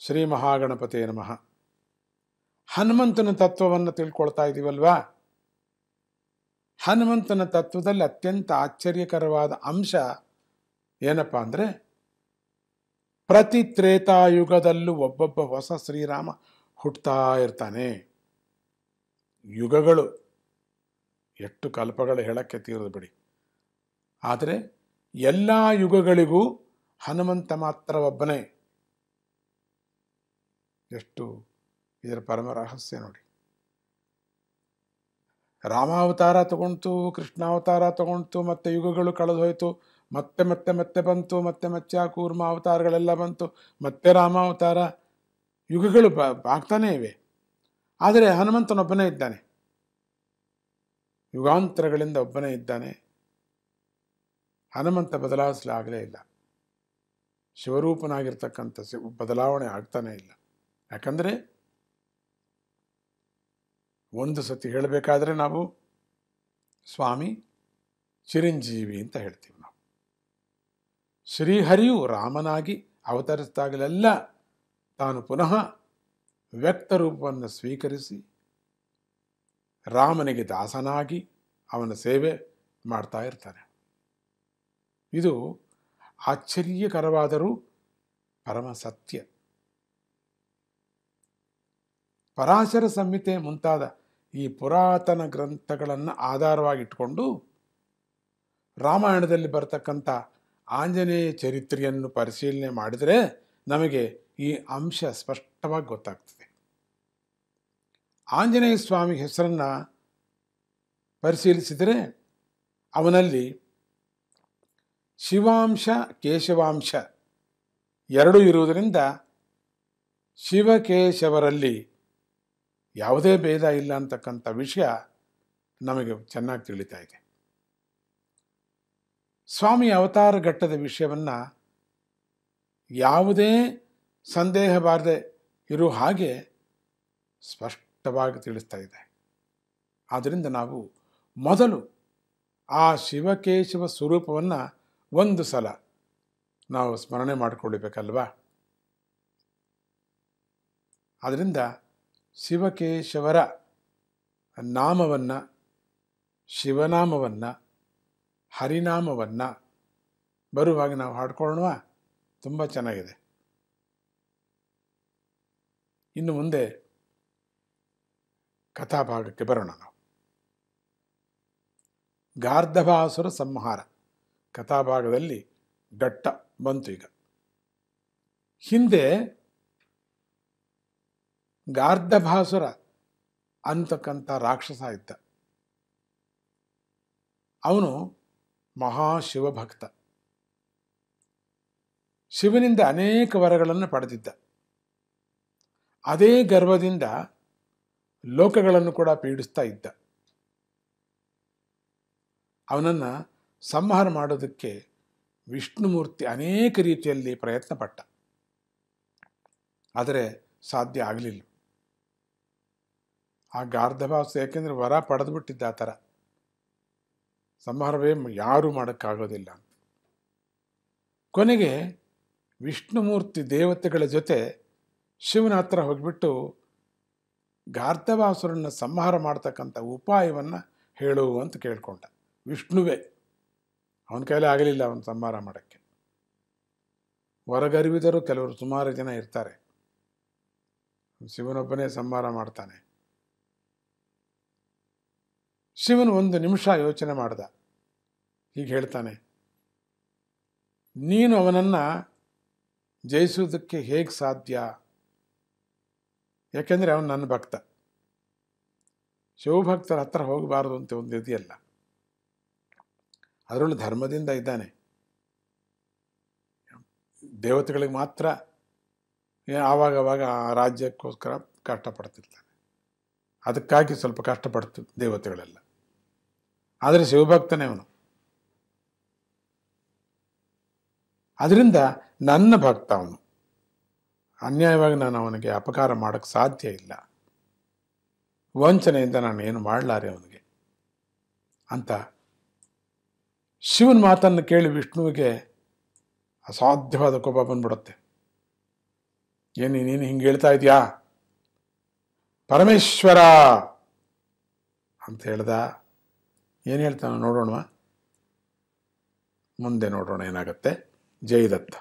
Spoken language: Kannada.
ಶ್ರೀ ಮಹಾಗಣಪತಿಯೇ ನಮಃ. ಹನುಮಂತನ ತತ್ವವನ್ನು ತಿಳ್ಕೊಳ್ತಾ ಇದ್ದೀವಲ್ವಾ? ಹನುಮಂತನ ತತ್ವದಲ್ಲಿ ಅತ್ಯಂತ ಆಶ್ಚರ್ಯಕರವಾದ ಅಂಶ ಏನಪ್ಪ ಅಂದರೆ, ಪ್ರತಿ ತ್ರೇತಾಯುಗದಲ್ಲೂ ಒಬ್ಬೊಬ್ಬ ಹೊಸ ಶ್ರೀರಾಮ ಹುಟ್ಟುತ್ತಾ ಇರ್ತಾನೆ. ಯುಗಗಳು ಎಷ್ಟು ಕಲ್ಪಗಳು ಹೇಳಕ್ಕೆ ತೀರದು ಬಿಡಿ. ಆದರೆ ಎಲ್ಲ ಯುಗಗಳಿಗೂ ಹನುಮಂತ ಮಾತ್ರ ಒಬ್ಬನೇ. ಎಷ್ಟು ಇದರ ಪರಮ ರಹಸ್ಯ ನೋಡಿ. ರಾಮಾವತಾರ ತಗೊಂತು, ಕೃಷ್ಣಾವತಾರ ತಗೊಂತು, ಮತ್ತೆ ಯುಗಗಳು ಕಳೆದು ಹೋಯಿತು, ಮತ್ತೆ ಮತ್ತೆ ಮತ್ತೆ ಬಂತು, ಮತ್ತೆ ಮತ್ಸ್ಯ ಕೂರ್ಮ ಅವತಾರಗಳೆಲ್ಲ ಬಂತು, ಮತ್ತೆ ರಾಮಾವತಾರ. ಯುಗಗಳು ಆಗ್ತಾನೇ ಇವೆ. ಆದರೆ ಹನುಮಂತನೊಬ್ಬನೇ ಇದ್ದಾನೆ. ಯುಗಾಂತರಗಳಿಂದ ಒಬ್ಬನೇ ಇದ್ದಾನೆ. ಹನುಮಂತ ಬದಲಾಯಿಸಲಾಗಲೇ ಇಲ್ಲ. ಶಿವರೂಪನಾಗಿರ್ತಕ್ಕಂಥ ಬದಲಾವಣೆ ಆಗ್ತಾನೇ ಇಲ್ಲ. ಯಾಕಂದರೆ ಒಂದು ಸತಿ ಹೇಳಬೇಕಾದ್ರೆ ನಾವು ಸ್ವಾಮಿ ಚಿರಂಜೀವಿ ಅಂತ ಹೇಳ್ತೀವಿ. ನಾವು ಶ್ರೀಹರಿಯು ರಾಮನಾಗಿ ಅವತರಿಸಿದಾಗಲೆಲ್ಲ ತಾನು ಪುನಃ ವ್ಯಕ್ತ ರೂಪವನ್ನು ಸ್ವೀಕರಿಸಿ ರಾಮನಿಗೆ ದಾಸನಾಗಿ ಅವನ ಸೇವೆ ಮಾಡ್ತಾ ಇರ್ತಾನೆ. ಇದು ಆಶ್ಚರ್ಯಕರವಾದರೂ ಪರಮ ಸತ್ಯ. ಪರಾಶರ ಸಂಹಿತೆ ಮುಂತಾದ ಈ ಪುರಾತನ ಗ್ರಂಥಗಳನ್ನು ಆಧಾರವಾಗಿಟ್ಕೊಂಡು ರಾಮಾಯಣದಲ್ಲಿ ಬರ್ತಕ್ಕಂಥ ಆಂಜನೇಯ ಚರಿತ್ರೆಯನ್ನು ಪರಿಶೀಲನೆ ಮಾಡಿದರೆ ನಮಗೆ ಈ ಅಂಶ ಸ್ಪಷ್ಟವಾಗಿ ಗೊತ್ತಾಗ್ತದೆ. ಆಂಜನೇಯ ಸ್ವಾಮಿ ಹೆಸರನ್ನು ಪರಿಶೀಲಿಸಿದರೆ ಅವನಲ್ಲಿ ಶಿವಾಂಶ ಕೇಶವಾಂಶ ಎರಡೂ ಇರುವುದರಿಂದ ಶಿವಕೇಶವರಲ್ಲಿ ಯಾವುದೇ ಭೇದ ಇಲ್ಲ ಅಂತಕ್ಕಂಥ ವಿಷಯ ನಮಗೆ ಚೆನ್ನಾಗಿ ತಿಳಿತಾ ಇದೆ. ಸ್ವಾಮಿ ಅವತಾರ ಘಟ್ಟದ ವಿಷಯವನ್ನು ಯಾವುದೇ ಸಂದೇಹ ಬಾರದೆ ಇರೋ ಹಾಗೆ ಸ್ಪಷ್ಟವಾಗಿ ತಿಳಿಸ್ತಾ ಇದೆ. ಆದ್ದರಿಂದ ನಾವು ಮೊದಲು ಆ ಶಿವಕೇಶವ ಸ್ವರೂಪವನ್ನು ಒಂದು ಸಲ ನಾವು ಸ್ಮರಣೆ ಮಾಡಿಕೊಳ್ಳಬೇಕಲ್ವಾ? ಆದ್ದರಿಂದ ಶಿವಕೇಶವರ ನಾಮವನ್ನು, ಶಿವನಾಮವನ್ನು, ಹರಿನಾಮವನ್ನು ಬರುವಾಗ ನಾವು ಹಾಡ್ಕೊಳ್ಳೋಣ. ತುಂಬ ಚೆನ್ನಾಗಿದೆ. ಇನ್ನು ಮುಂದೆ ಕಥಾಭಾಗಕ್ಕೆ ಬರೋಣ. ನಾವು ಗಾರ್ಧಭಾಸುರ ಸಂಹಾರ ಕಥಾಭಾಗದಲ್ಲಿ ಘಟ್ಟ ಬಂತು. ಈಗ ಹಿಂದೆ ಗಾರ್ಧಭಾಸುರ ಅಂತಕ್ಕಂಥ ರಾಕ್ಷಸ ಇದ್ದ. ಅವನು ಮಹಾಶಿವಭಕ್ತ. ಶಿವನಿಂದ ಅನೇಕ ವರಗಳನ್ನು ಪಡೆದಿದ್ದ. ಅದೇ ಗರ್ವದಿಂದ ಲೋಕಗಳನ್ನು ಕೂಡ ಪೀಡಿಸ್ತಾ ಇದ್ದ. ಅವನನ್ನು ಸಂಹಾರ ಮಾಡೋದಕ್ಕೆ ವಿಷ್ಣುಮೂರ್ತಿ ಅನೇಕ ರೀತಿಯಲ್ಲಿ ಪ್ರಯತ್ನ ಪಟ್ಟ. ಆದರೆ ಸಾಧ್ಯ ಆಗಲಿಲ್ಲ. ಆ ಗಾರ್ಧಭಾಸ ಯಾಕೆಂದರೆ ವರ ಪಡೆದುಬಿಟ್ಟಿದ್ದ. ಆ ಥರ ಸಂಹಾರವೇ ಯಾರೂ ಮಾಡೋಕ್ಕಾಗೋದಿಲ್ಲ. ಕೊನೆಗೆ ವಿಷ್ಣುಮೂರ್ತಿ ದೇವತೆಗಳ ಜೊತೆ ಶಿವನ ಹತ್ರ ಹೋಗಿಬಿಟ್ಟು ಗಾರ್ಧಭಾಸುರನ್ನು ಸಂಹಾರ ಮಾಡ್ತಕ್ಕಂಥ ಉಪಾಯವನ್ನು ಹೇಳು ಅಂತ ಕೇಳ್ಕೊಂಡ. ವಿಷ್ಣುವೇ. ಅವನ ಕೈಲಿ ಆಗಲಿಲ್ಲ ಅವನು ಸಂಹಾರ ಮಾಡೋಕ್ಕೆ. ಹೊರಗರಿವಿದರೂ ಕೆಲವರು ಸುಮಾರು ಜನ ಇರ್ತಾರೆ. ಶಿವನೊಬ್ಬನೇ ಸಂಹಾರ ಮಾಡ್ತಾನೆ. ಶಿವನು ಒಂದು ನಿಮಿಷ ಯೋಚನೆ ಮಾಡ್ದ. ಹೀಗೆ ಹೇಳ್ತಾನೆ, ನೀನು ಅವನನ್ನು ಜಯಿಸುವುದಕ್ಕೆ ಹೇಗೆ ಸಾಧ್ಯ? ಯಾಕೆಂದರೆ ಅವನು ನನ್ನ ಭಕ್ತ. ಶಿವಭಕ್ತರ ಹತ್ರ ಹೋಗಬಾರದು ಅಂತ ಒಂದು ಇದೆಯಲ್ಲ, ಅದರಲ್ಲೂ ಧರ್ಮದಿಂದ ಇದ್ದಾನೆ. ದೇವತೆಗಳಿಗೆ ಮಾತ್ರ ಆವಾಗವಾಗ ರಾಜ್ಯಕ್ಕೋಸ್ಕರ ಕಷ್ಟಪಡ್ತಿರ್ತಾನೆ. ಅದಕ್ಕಾಗಿ ಸ್ವಲ್ಪ ಕಷ್ಟಪಡ್ತು ದೇವತೆಗಳೆಲ್ಲ. ಆದರೆ ಶಿವಭಕ್ತನೇ ಅವನು. ಅದರಿಂದ ನನ್ನ ಭಕ್ತ ಅವನು. ಅನ್ಯಾಯವಾಗಿ ನಾನು ಅವನಿಗೆ ಅಪಕಾರ ಮಾಡೋಕ್ಕೆ ಸಾಧ್ಯ ಇಲ್ಲ. ವಂಚನೆಯಿಂದ ನಾನು ಏನು ಮಾಡಲಾರೆ ಅವನಿಗೆ ಅಂತ ಶಿವನ ಮಾತನ್ನು ಕೇಳಿ ವಿಷ್ಣುವಿಗೆ ಅಸಾಧ್ಯವಾದ ಕೋಪ ಬಂದ್ಬಿಡುತ್ತೆ. ಏನು ನೀನು ಹಿಂಗೆ ಹೇಳ್ತಾ ಇದೆಯಾ, ಪರಮೇಶ್ವರ ಅಂತ ಹೇಳ್ದ. ಏನು ಹೇಳ್ತಾನೆ ನೋಡೋಣ, ಮುಂದೆ ನೋಡೋಣ ಏನಾಗತ್ತೆ. ಜಯದತ್ತ.